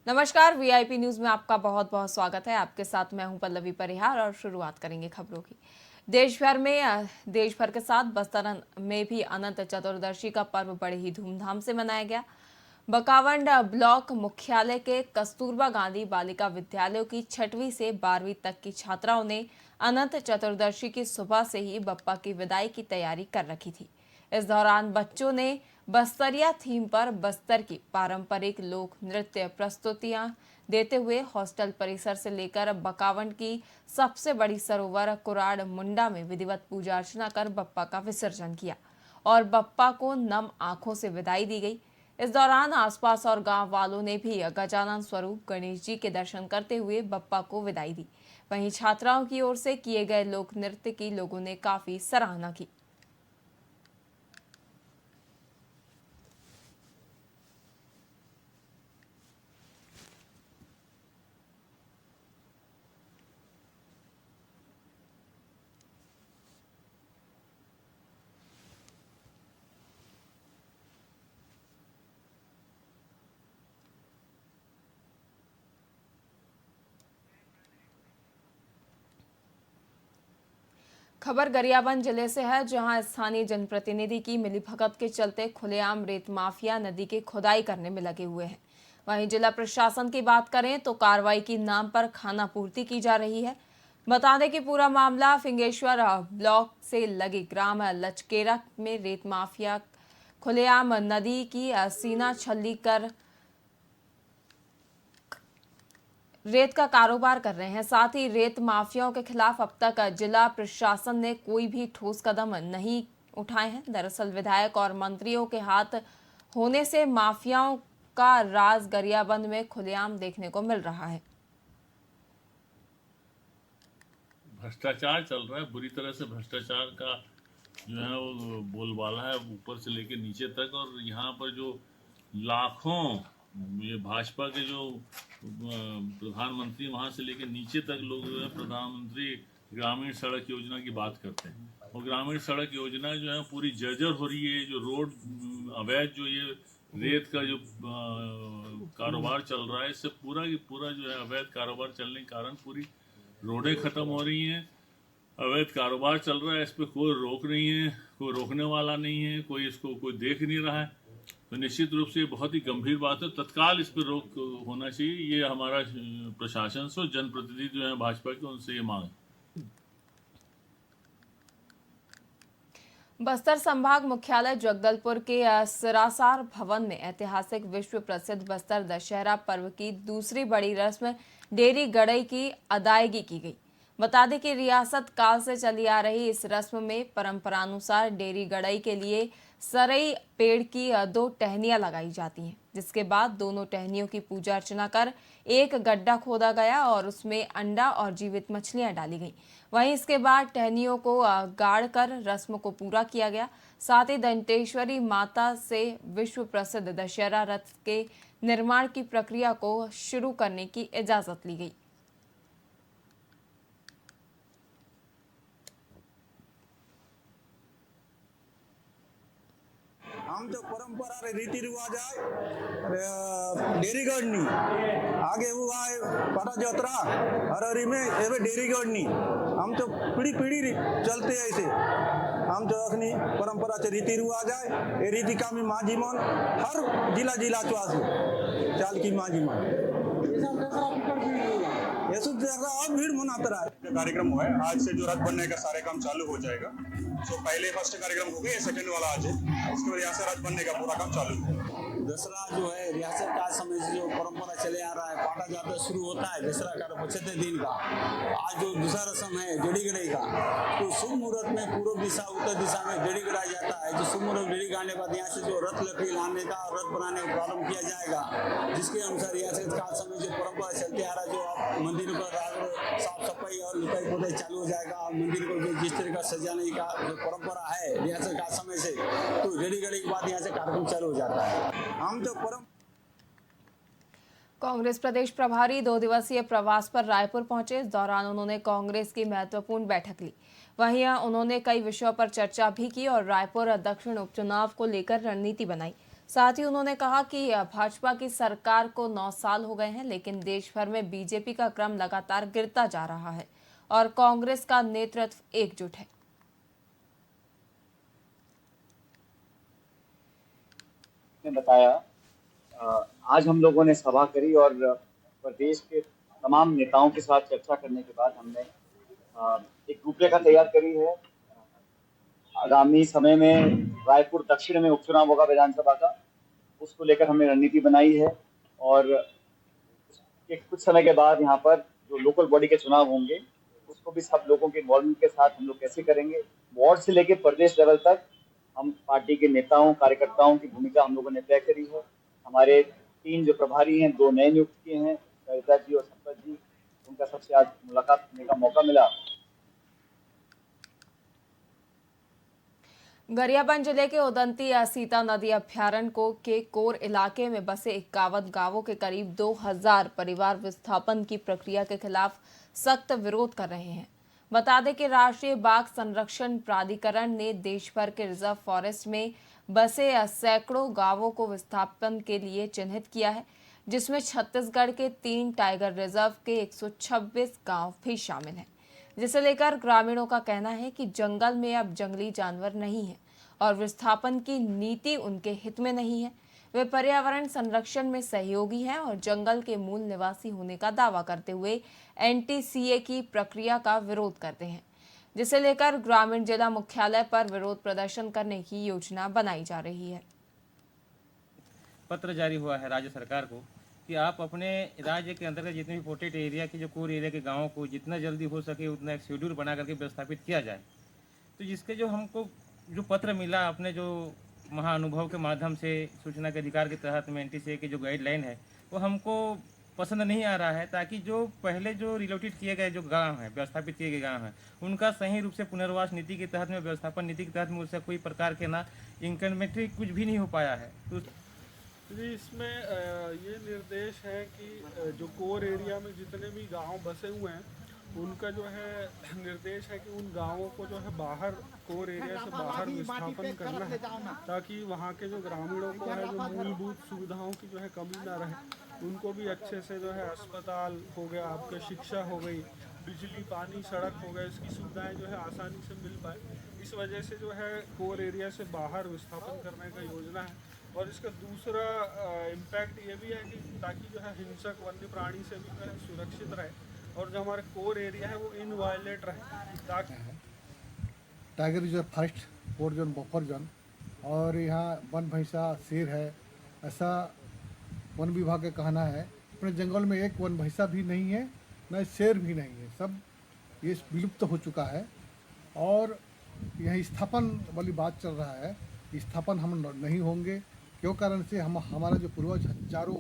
नमस्कार, VIP news में आपका बहुत बहुत स्वागत है। आपके साथ मैं हूं पल्लवी परिहार और शुरुआत करेंगे खबरों की। देश भर के साथ बस्तर में भी अनंत चतुर्दशी का पर्व बड़े ही धूमधाम से मनाया गया। बकावंड ब्लॉक मुख्यालय के कस्तूरबा गांधी बालिका विद्यालयों की 6वीं से 12वीं तक की छात्राओं ने अनंत चतुर्दशी की सुबह से ही बप्पा की विदाई की तैयारी कर रखी थी। इस दौरान बच्चों ने बस्तरिया थीम पर बस्तर की पारंपरिक लोक नृत्य प्रस्तुतियां देते हुए हॉस्टल परिसर से लेकर बकावंड की सबसे बड़ी सरोवर कुराड़ मुंडा में विधिवत पूजा अर्चना कर बप्पा का विसर्जन किया और बप्पा को नम आंखों से विदाई दी गई। इस दौरान आसपास और गांव वालों ने भी गजानन स्वरूप गणेश जी के दर्शन करते हुए बप्पा को विदाई दी। वहीं छात्राओं की ओर से किए गए लोक नृत्य की लोगों ने काफी सराहना की। खबर गरियाबंद जिले से है, जहां स्थानीय जनप्रतिनिधि की मिलीभगत के चलते खुलेआम रेत माफिया नदी की खुदाई करने में लगे हुए हैं। वहीं जिला प्रशासन की बात करें तो कार्रवाई की नाम पर खाना पूर्ति की जा रही है। बता दें कि पूरा मामला फिंगेश्वर ब्लॉक से लगे ग्राम लचकेरा में रेत माफिया खुलेआम नदी की सीना छल्ली कर रेत का कारोबार कर रहे हैं। साथ ही रेत माफियाओं के खिलाफ अब तक जिला प्रशासन ने कोई भी ठोस कदम नहीं उठाए हैं। दरअसल विधायक और मंत्रियों के हाथ होने से माफियाओं का राज गरियाबंद में खुलेआम देखने को मिल रहा है। भ्रष्टाचार चल रहा है, बुरी तरह से भ्रष्टाचार का जो है वो बोलबाला है ऊपर से लेकर नीचे तक। और यहाँ पर जो लाखों ये भाजपा के जो प्रधानमंत्री वहाँ से लेकर नीचे तक लोग जो है प्रधानमंत्री ग्रामीण सड़क योजना की बात करते हैं, और ग्रामीण सड़क योजना जो है पूरी जर्जर हो रही है। जो रोड अवैध जो ये रेत का जो कारोबार चल रहा है, इससे पूरा की पूरा जो है अवैध कारोबार चलने के कारण पूरी रोडें खत्म हो रही हैं। अवैध कारोबार चल रहा है, इस पर कोई रोक नहीं है, कोई रोकने वाला नहीं है, कोई इसको कोई देख नहीं रहा है। तो निश्चित रूप से बहुत ही गंभीर बात है, तत्काल इस पर रोक होना चाहिए। ये हमारा प्रशासन से जनप्रतिनिधि जो है भाजपा के, उनसे ये मांग है। बस्तर संभाग मुख्यालय जगदलपुर के सिरासार भवन में ऐतिहासिक विश्व प्रसिद्ध बस्तर दशहरा पर्व की दूसरी बड़ी रस्म डेरी गड़ई की अदायगी की गई। बता दें कि रियासत काल से चली आ रही इस रस्म में परंपरानुसार डेरी गड़ई के लिए सरई पेड़ की 2 टहनियां लगाई जाती हैं, जिसके बाद दोनों टहनियों की पूजा अर्चना कर एक गड्ढा खोदा गया और उसमें अंडा और जीवित मछलियां डाली गई। वहीं इसके बाद टहनियों को गाड़ कर रस्म को पूरा किया गया। साथ ही दंतेश्वरी माता से विश्व प्रसिद्ध दशहरा रथ के निर्माण की प्रक्रिया को शुरू करने की इजाजत ली गई। आमचं परंपरा रे रीती रिवाज आहे डेरीगडनी आगे वो आए पटा जत्रा हरहरी में एवे डेरीगडनी आमचं पिढी पिढी चलते ऐसे आमचं अखनी परंपराचे रीती रिवाज आहे ये रीति का मी माझी मन हर जिला जिला चो चाल की माझी मन ये अब भीड़ मनाता रहा कार्यक्रम हुआ है। आज से जो रथ बनने का सारे काम चालू हो जाएगा। सो पहले फर्स्ट कार्यक्रम हो गया, सेकंड वाला आज है। इसके बाद यहाँ से रथ बनने का पूरा काम चालू है। दसरा जो है रियासत का समय से जो परंपरा चले आ रहा है, पाटा जाता शुरू होता है दसरा का 25 दिन का। आज जो दूसरा रस्म है जड़ी गड़ाई का, तो शुभ मुहूर्त में पूर्व दिशा उत्तर दिशा में जड़ी गड़ाया जाता है। जो शुभ मुहूर्त जड़ी गाने के बाद यहाँ से जो रथ लकड़ी लाने का और रथ बनाने का प्रारंभ किया जाएगा, जिसके अनुसार रियासत का समय जो परंपरा चलते आ रहा है, जो आप मंदिर पर साफ सफाई और लिपाई पोताई चालू हो जाएगा। और मंदिर को जो जिस तरह का सजाने का जो परंपरा है रियासत का समय से, तो जड़ी गड़ाई के बाद यहाँ से कार्यक्रम चालू हो जाता है। हम तो परम कांग्रेस प्रदेश प्रभारी 2 दिवसीय प्रवास पर रायपुर पहुंचे। इस दौरान उन्होंने कांग्रेस की महत्वपूर्ण बैठक ली। वहीं उन्होंने कई विषयों पर चर्चा भी की और रायपुर दक्षिण उपचुनाव को लेकर रणनीति बनाई। साथ ही उन्होंने कहा कि भाजपा की सरकार को 9 साल हो गए हैं, लेकिन देश भर में बीजेपी का क्रम लगातार गिरता जा रहा है और कांग्रेस का नेतृत्व एकजुट है। बताया आज हम लोगों ने सभा करी और प्रदेश के तमाम नेताओं के साथ चर्चा करने के बाद हमने एक रूपरेखा तैयार करी है। आगामी समय में रायपुर दक्षिण में उपचुनाव होगा विधानसभा का, उसको लेकर हमने रणनीति बनाई है और कुछ समय के बाद यहाँ पर जो लोकल बॉडी के चुनाव होंगे उसको भी सब लोगों के इन्वॉल्वमेंट के साथ हम लोग कैसे करेंगे। वार्ड से लेकर प्रदेश लेवल तक हम पार्टी के नेताओं कार्यकर्ताओं की भूमिका हम लोगों ने तय करी है। हमारे 3 जो प्रभारी हैं 2 नए नियुक्त किए हैं, सरिता जी और संपत जी, उनका सबसे आज मुलाकात करने का मौका मिला। गरियाबंद जिले के उदंती सीता नदी अभ्यारण्य के कोर इलाके में बसे 51 गांवों के करीब 2000 परिवार विस्थापन की प्रक्रिया के खिलाफ सख्त विरोध कर रहे हैं। बता दें कि राष्ट्रीय बाघ संरक्षण प्राधिकरण ने देश भर के रिजर्व फॉरेस्ट में बसे सैकड़ों गांवों को विस्थापन के लिए चिन्हित किया है, जिसमें छत्तीसगढ़ के 3 टाइगर रिजर्व के 126 गांव भी शामिल हैं, जिसे लेकर ग्रामीणों का कहना है कि जंगल में अब जंगली जानवर नहीं है और विस्थापन की नीति उनके हित में नहीं है। वे पर्यावरण संरक्षण में सहयोगी हैं और जंगल के मूल निवासी होने का दावा करते हुए एनटीसीए की प्रक्रिया का विरोध करते हैं, जिसे लेकर ग्रामीण जिला मुख्यालय पर विरोध प्रदर्शन करने की योजना बनाई जा रही है। पत्र जारी हुआ है राज्य सरकार को कि आप अपने राज्य के अंतर्गत जितने भी प्रोटेक्ट एरिया के जो कोर एरिया के गांवों को जितना जल्दी हो सके उतना एक शेड्यूल बना करके व्यवस्थापित किया जाए। तो जिसके जो हमको जो पत्र मिला अपने जो महाअनुभव के माध्यम से सूचना के अधिकार के तहत में एनटीसीए की जो गाइडलाइन है वो हमको पसंद नहीं आ रहा है, ताकि जो पहले जो रिलोटेड किए गए जो गांव हैं, व्यवस्थापित किए गए गांव हैं, उनका सही रूप से पुनर्वास नीति के तहत में, व्यवस्थापन नीति के तहत में उससे कोई प्रकार के ना इंक्रीमेंटरी कुछ भी नहीं हो पाया है। तो जी, इसमें ये निर्देश है कि जो कोर एरिया में जितने भी गांव बसे हुए हैं उनका जो है निर्देश है कि उन गांवों को जो है बाहर कोर एरिया से बाहर विस्थापन करना है, ताकि वहाँ के जो ग्रामीणों को है जो मूलभूत सुविधाओं की जो है कमी ना रहे, उनको भी अच्छे से जो है अस्पताल हो गया, आपके शिक्षा हो गई, बिजली पानी सड़क हो गए, इसकी सुविधाएं जो है आसानी से मिल पाए। इस वजह से जो है कोर एरिया से बाहर विस्थापन करने का योजना है। और इसका दूसरा इम्पैक्ट ये भी है कि ताकि जो है हिंसक वन्य प्राणी से भी जो है सुरक्षित रहे और जो हमारे कोर एरिया है वो इनवायलेट रहे। ताकि tiger reserve forest core zone buffer zone और यहाँ वन भैंसा शेर है, ऐसा वन विभाग का कहना है। अपने जंगल में एक वन भैंसा भी नहीं है, न शेर भी नहीं है, सब ये विलुप्त हो चुका है। और यह स्थापन वाली बात चल रहा है, स्थापन हम नहीं होंगे, क्यों कारण से हम हमारा जो पूर्वज हजारों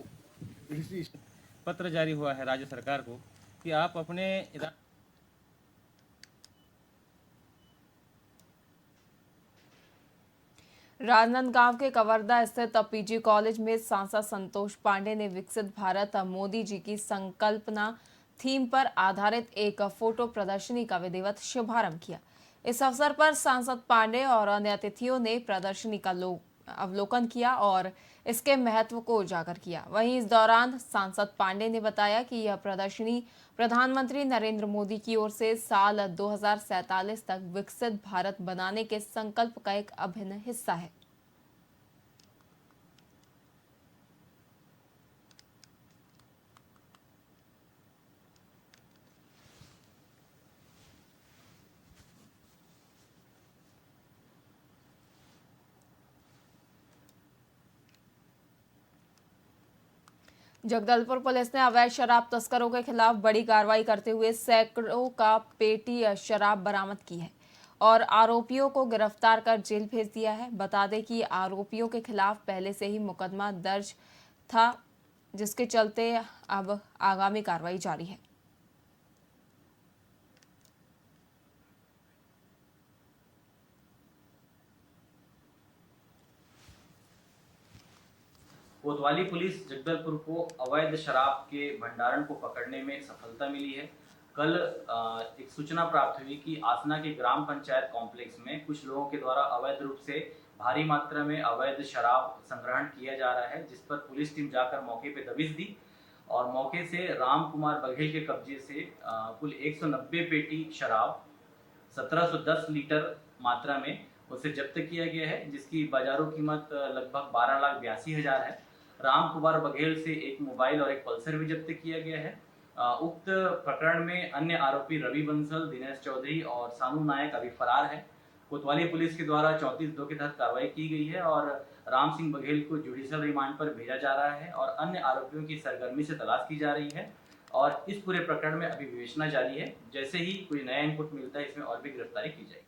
पत्र जारी हुआ है राज्य सरकार को कि आप अपने राजनांदगांव के कवर्धा स्थित पीजी कॉलेज में सांसद संतोष पांडे ने विकसित भारत मोदी जी की संकल्पना थीम पर आधारित एक फोटो प्रदर्शनी का विधिवत शुभारंभ किया। इस अवसर पर सांसद पांडे और अन्य अतिथियों ने प्रदर्शनी का अवलोकन किया और इसके महत्व को उजागर किया। वहीं इस दौरान सांसद पांडे ने बताया कि यह प्रदर्शनी प्रधानमंत्री नरेंद्र मोदी की ओर से साल 2047 तक विकसित भारत बनाने के संकल्प का एक अभिन्न हिस्सा है। जगदलपुर पुलिस ने अवैध शराब तस्करों के खिलाफ बड़ी कार्रवाई करते हुए सैकड़ों का पेटी शराब बरामद की है और आरोपियों को गिरफ्तार कर जेल भेज दिया है। बता दें कि आरोपियों के खिलाफ पहले से ही मुकदमा दर्ज था, जिसके चलते अब आगामी कार्रवाई जारी है। कोतवाली पुलिस जगदलपुर को अवैध शराब के भंडारण को पकड़ने में सफलता मिली है। कल एक सूचना प्राप्त हुई कि आसना के ग्राम पंचायत कॉम्प्लेक्स में कुछ लोगों के द्वारा अवैध रूप से भारी मात्रा में अवैध शराब संग्रहण किया जा रहा है, जिस पर पुलिस टीम जाकर मौके पर दबिश दी और मौके से राम कुमार बघेल के कब्जे से कुल 190 पेटी शराब 1710 लीटर मात्रा में उसे जब्त किया गया है, जिसकी बाजारों कीमत लगभग 12,82,000 है। राम कुमार बघेल से एक मोबाइल और एक पल्सर भी जब्त किया गया है। उक्त प्रकरण में अन्य आरोपी रवि बंसल, दिनेश चौधरी और सानू नायक अभी फरार है। कोतवाली पुलिस के द्वारा 34(2) के तहत कार्रवाई की गई है और राम सिंह बघेल को जुडिशियल रिमांड पर भेजा जा रहा है और अन्य आरोपियों की सरगर्मी से तलाश की जा रही है और इस पूरे प्रकरण में अभी विवेचना जारी है। जैसे ही कोई नया इनपुट मिलता है, इसमें और भी गिरफ्तारी की जाएगी।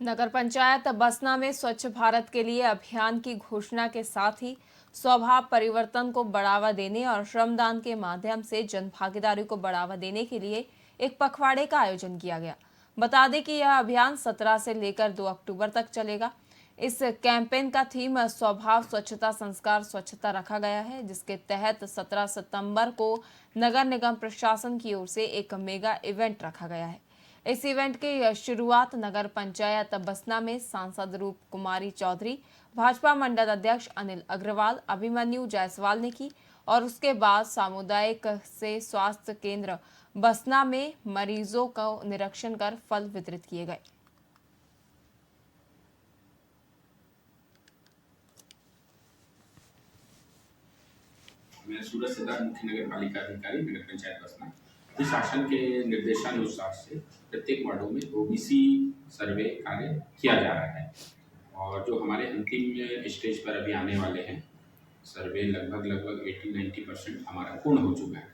नगर पंचायत बसना में स्वच्छ भारत के लिए अभियान की घोषणा के साथ ही स्वभाव परिवर्तन को बढ़ावा देने और श्रमदान के माध्यम से जन भागीदारी को बढ़ावा देने के लिए एक पखवाड़े का आयोजन किया गया। बता दें कि यह अभियान 17 से लेकर 2 अक्टूबर तक चलेगा। इस कैंपेन का थीम स्वभाव स्वच्छता संस्कार स्वच्छता रखा गया है, जिसके तहत 17 सितंबर को नगर निगम प्रशासन की ओर से एक मेगा इवेंट रखा गया है। इस इवेंट की शुरुआत नगर पंचायत बसना में सांसद रूप कुमारी चौधरी, भाजपा मंडल अध्यक्ष अनिल अग्रवाल, अभिमन्यु जायसवाल ने की और उसके बाद सामुदायिक से स्वास्थ्य केंद्र बसना में मरीजों का निरीक्षण कर फल वितरित किए गए। मैं सूरज सिद्धार्थ, मुख्य नगर पालिका अधिकारी, नगर पंचायत बसना। शासन के निर्देशानुसार से प्रत्येक वार्डों में ओबीसी सर्वे कार्य किया जा रहा है और जो हमारे अंतिम स्टेज पर अभी आने वाले हैं, सर्वे लगभग 80-90% हमारा पूर्ण हो चुका है।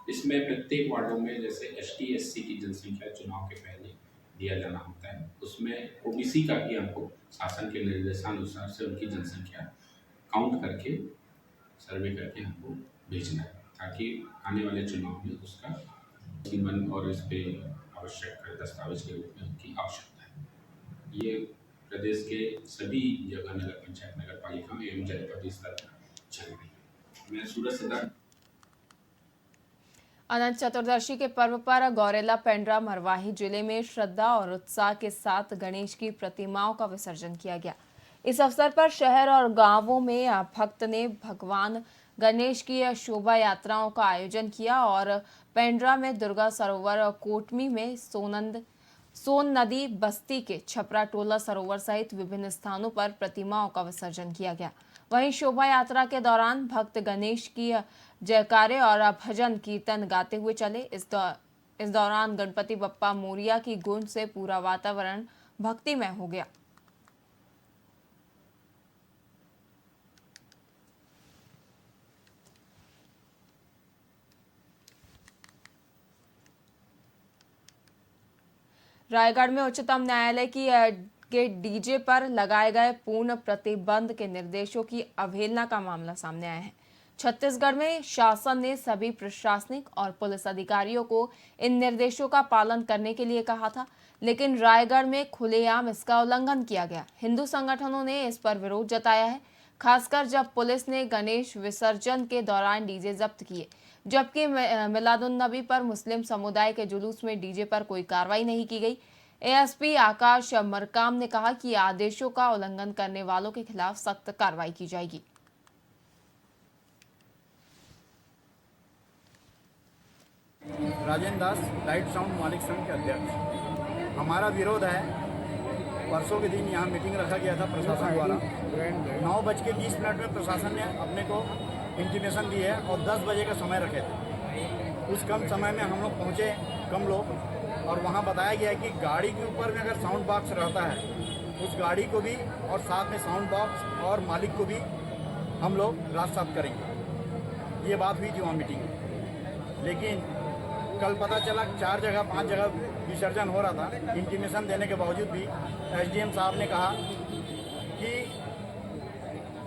इसमें प्रत्येक वार्डों में जैसे ST SC की जनसंख्या चुनाव के पहले दिया जाना होता है, उसमें ओबीसी का भी हमको शासन के निर्देशानुसार से उनकी जनसंख्या काउंट करके सर्वे करके हमको भेजना है, ताकि आने वाले चुनाव में उसका जीवन और इस पे आवश्यक दस्तावेज के रूप में उनकी आवश्यकता है। ये प्रदेश के सभी जगह नगर पंचायत, नगर पालिका एवं जनपद स्तर पर चल रही है। मैं सूरज सिद्धार्थ। अनंत चतुर्दशी के पर्व पर गौरेला पेंड्रा मरवाही जिले में श्रद्धा और उत्साह के साथ गणेश की प्रतिमाओं का विसर्जन किया गया। इस अवसर पर शहर और गांवों में भक्त ने भगवान गणेश की शोभा यात्राओं का आयोजन किया और पेंड्रा में दुर्गा सरोवर, कोटमी में सोन नदी, बस्ती के छपरा टोला सरोवर सहित विभिन्न स्थानों पर प्रतिमाओं का विसर्जन किया गया। वहीं शोभा यात्रा के दौरान भक्त गणेश की जयकारे और भजन कीर्तन गाते हुए चले। इस दौरान गणपति बप्पा मोरिया की गूंज से पूरा वातावरण भक्तिमय हो गया। रायगढ़ में उच्चतम न्यायालय के डीजे पर लगाए गए पूर्ण प्रतिबंध के निर्देशों की अवहेलना का मामला सामने आया है। छत्तीसगढ़ में शासन ने सभी प्रशासनिक और पुलिस अधिकारियों को इन निर्देशों का पालन करने के लिए कहा था, लेकिन रायगढ़ में खुलेआम इसका उल्लंघन किया गया। हिंदू संगठनों ने इस पर विरोध जताया है, खासकर जब पुलिस ने गणेश विसर्जन के दौरान डीजे जब्त किए, जबकि मिलादुन्नबी पर मुस्लिम समुदाय के जुलूस में डीजे पर कोई कार्रवाई नहीं की गई। एएसपी आकाश मरकाम ने कहा कि आदेशों का उल्लंघन करने वालों के खिलाफ सख्त कार्रवाई की जाएगी। राजेंद्र दास, लाइट साउंड मालिक संघ के अध्यक्ष। हमारा विरोध है, परसों के दिन यहाँ मीटिंग रखा गया था प्रशासन द्वारा। 9:20 में प्रशासन ने अपने को इंटीमेशन दी है और 10 बजे का समय रखे थे। उस कम समय में हम लोग पहुँचे, कम लोग, और वहाँ बताया गया कि गाड़ी के ऊपर में अगर साउंड बॉक्स रहता है, उस गाड़ी को भी और साथ में साउंड बॉक्स और मालिक को भी हम लोग राजसात करेंगे। ये बात हुई थी वहाँ मीटिंग में। लेकिन कल पता चला 4 जगह 5 जगह विसर्जन हो रहा था। इंटीमेशन देने के बावजूद भी SDM साहब ने कहा कि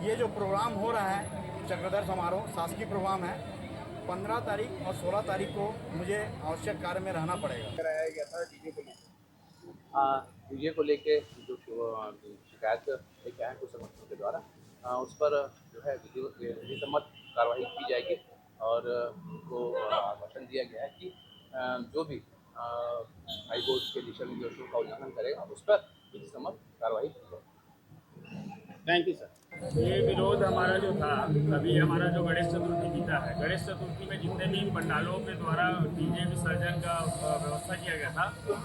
ये जो प्रोग्राम हो रहा है चक्रधर समारोह शासकीय प्रोग्राम है, 15 तारीख और 16 तारीख को मुझे आवश्यक कार्य में रहना पड़ेगा। कराया गया था डीजे को लेके जो शिकायत लेके आए कुछ संगठनों के द्वारा, उस पर जो है विधिसम्मत कार्रवाई की जाएगी और उनको आश्वासन दिया गया है कि जो भी हाई कोर्ट के दिशा निर्देशों का उल्लंघन करेगा उस पर विधि सम्मत कार्रवाई करेगा। Thank you sir. ये विरोध हमारा जो था, अभी हमारा जो गणेश चतुर्थी बीता है, गणेश चतुर्थी में जितने भी पंडालों के द्वारा डीजे विसर्जन का व्यवस्था किया गया था,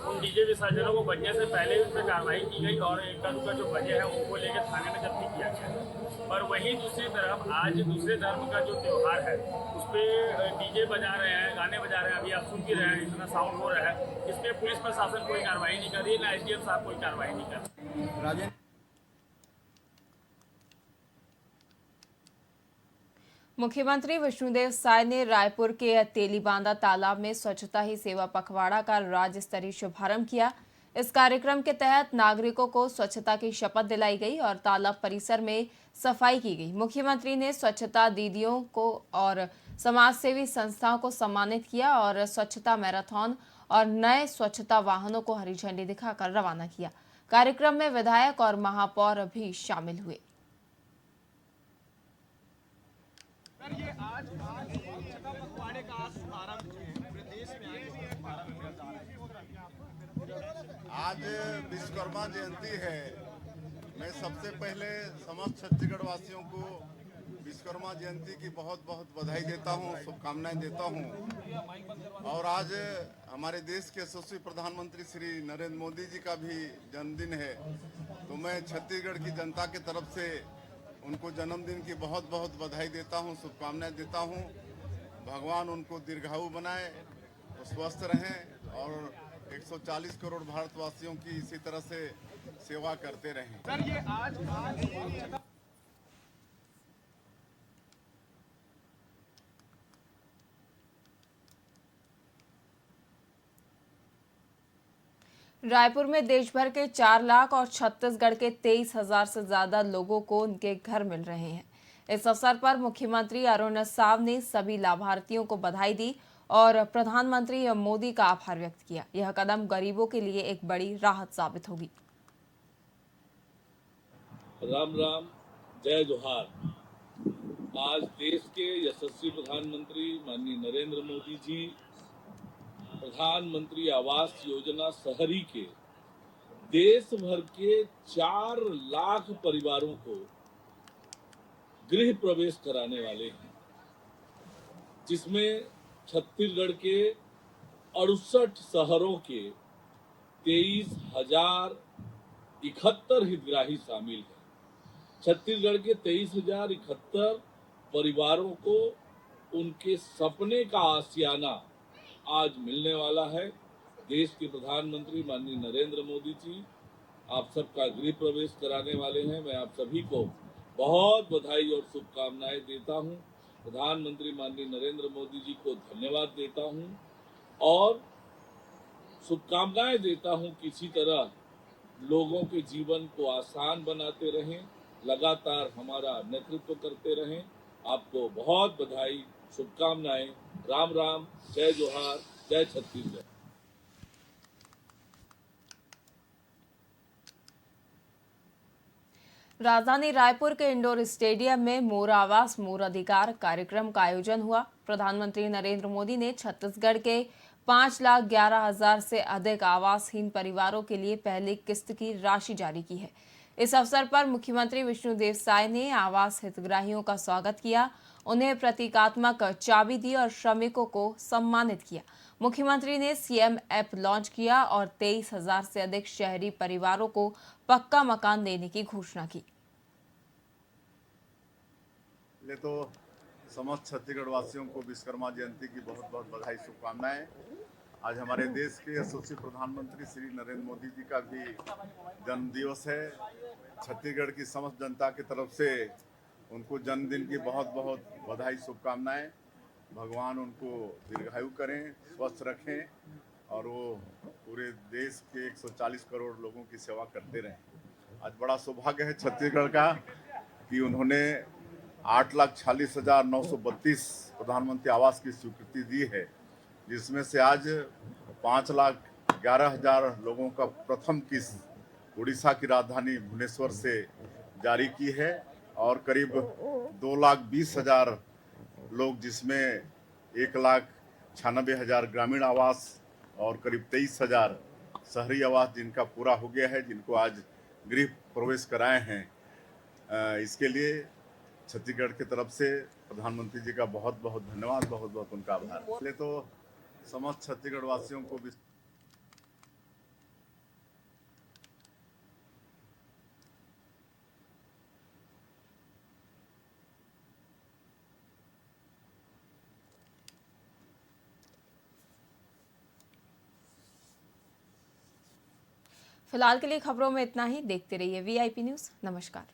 उन डीजे विसर्जनों को बजने से पहले उस पर कार्रवाई की गई और एक का जो बजे है उनको लेकर थाने में जब्ती किया गया। पर वहीं दूसरी तरफ आज दूसरे धर्म का जो त्यौहार है उस पर डीजे बजा रहे हैं, गाने बजा रहे हैं, अभी आप सुन भी रहे हैं, इतना साउंड हो रहा है, इस पर पुलिस प्रशासन कोई कार्रवाई नहीं कर रही, ना SDM साहब कोई कार्रवाई नहीं कर रहे। मुख्यमंत्री विष्णुदेव साय ने रायपुर के तेलीबांधा तालाब में स्वच्छता ही सेवा पखवाड़ा का राज्य स्तरीय शुभारंभ किया। इस कार्यक्रम के तहत नागरिकों को स्वच्छता की शपथ दिलाई गई और तालाब परिसर में सफाई की गई। मुख्यमंत्री ने स्वच्छता दीदियों को और समाजसेवी संस्थाओं को सम्मानित किया और स्वच्छता मैराथन और नए स्वच्छता वाहनों को हरी झंडी दिखाकर रवाना किया। कार्यक्रम में विधायक और महापौर भी शामिल हुए। ये आज स्वच्छता पखवाड़े का शुभारंभ पूरे देश में आज विश्वकर्मा जयंती है। मैं सबसे पहले समस्त छत्तीसगढ़ वासियों को विश्वकर्मा जयंती की बहुत बहुत बधाई देता हूं, शुभकामनाएं देता हूं। और आज हमारे देश के यशस्वी प्रधानमंत्री श्री नरेंद्र मोदी जी का भी जन्मदिन है, तो मैं छत्तीसगढ़ की जनता की तरफ से उनको जन्मदिन की बहुत बहुत बधाई देता हूं, शुभकामनाएं देता हूं। भगवान उनको दीर्घायु बनाए, वो स्वस्थ रहें और 140 करोड़ भारतवासियों की इसी तरह से सेवा करते रहें। सर ये आज रायपुर में देश भर के 4 लाख और छत्तीसगढ़ के 23,000 से ज्यादा लोगों को उनके घर मिल रहे हैं। इस अवसर पर मुख्यमंत्री अरुण साव ने सभी लाभार्थियों को बधाई दी और प्रधानमंत्री मोदी का आभार व्यक्त किया। यह कदम गरीबों के लिए एक बड़ी राहत साबित होगी। राम राम, जय जोहार। आज देश के यशस्वी प्रधानमंत्री माननीय नरेंद्र मोदी जी प्रधानमंत्री आवास योजना शहरी के देश भर के 4 लाख परिवारों को गृह प्रवेश कराने वाले हैं, जिसमें छत्तीसगढ़ के 68 शहरों के 23,071 हितग्राही शामिल हैं। छत्तीसगढ़ के 23,071 परिवारों को उनके सपने का आशियाना आज मिलने वाला है। देश के प्रधानमंत्री माननीय नरेंद्र मोदी जी आप सबका गृह प्रवेश कराने वाले हैं। मैं आप सभी को बहुत बधाई और शुभकामनाएं देता हूं। प्रधानमंत्री माननीय नरेंद्र मोदी जी को धन्यवाद देता हूं और शुभकामनाएं देता हूं कि इसी तरह लोगों के जीवन को आसान बनाते रहें, लगातार हमारा नेतृत्व करते रहें। आपको बहुत बधाई, शुभकामनाएं। राम राम, जय जोहार, जय छत्तीसगढ़। राजधानी रायपुर के इंडोर स्टेडियम में मोर आवास मोर अधिकार कार्यक्रम का आयोजन हुआ। प्रधानमंत्री नरेंद्र मोदी ने छत्तीसगढ़ के 5,11,000 से अधिक आवासहीन परिवारों के लिए पहली किस्त की राशि जारी की है। इस अवसर पर मुख्यमंत्री विष्णुदेव साय ने आवास हितग्राहियों का स्वागत किया, उन्हें प्रतीकात्मक चाबी दी और श्रमिकों को सम्मानित किया। मुख्यमंत्री ने सीएम ऐप लॉन्च किया और 23,000 से अधिक शहरी परिवारों को पक्का मकान देने की घोषणा की। ले तो समस्त छत्तीसगढ़ वासियों को विश्वकर्मा जयंती की बहुत बहुत बधाई, शुभकामनाएं। आज हमारे देश के यशस्वी प्रधानमंत्री श्री नरेंद्र मोदी जी का भी जन्म दिवस है। छत्तीसगढ़ की समस्त जनता की तरफ से उनको जन्मदिन की बहुत बहुत बधाई, शुभकामनाएं। भगवान उनको दीर्घायु करें, स्वस्थ रखें और वो पूरे देश के 140 करोड़ लोगों की सेवा करते रहें। आज बड़ा सौभाग्य है छत्तीसगढ़ का कि उन्होंने 8,46,932 प्रधानमंत्री आवास की स्वीकृति दी है, जिसमें से आज 5,11,000 लोगों का प्रथम किस्त उड़ीसा की राजधानी भुवनेश्वर से जारी की है और करीब 2,20,000 लोग, जिसमें 1,96,000 ग्रामीण आवास और करीब 23,000 शहरी आवास जिनका पूरा हो गया है, जिनको आज गृह प्रवेश कराए हैं। इसके लिए छत्तीसगढ़ की तरफ से प्रधानमंत्री जी का बहुत बहुत धन्यवाद, बहुत बहुत उनका आभार। पहले तो समस्त छत्तीसगढ़ वासियों को भी फिलहाल के लिए खबरों में इतना ही। देखते रहिए VIP न्यूज़। नमस्कार।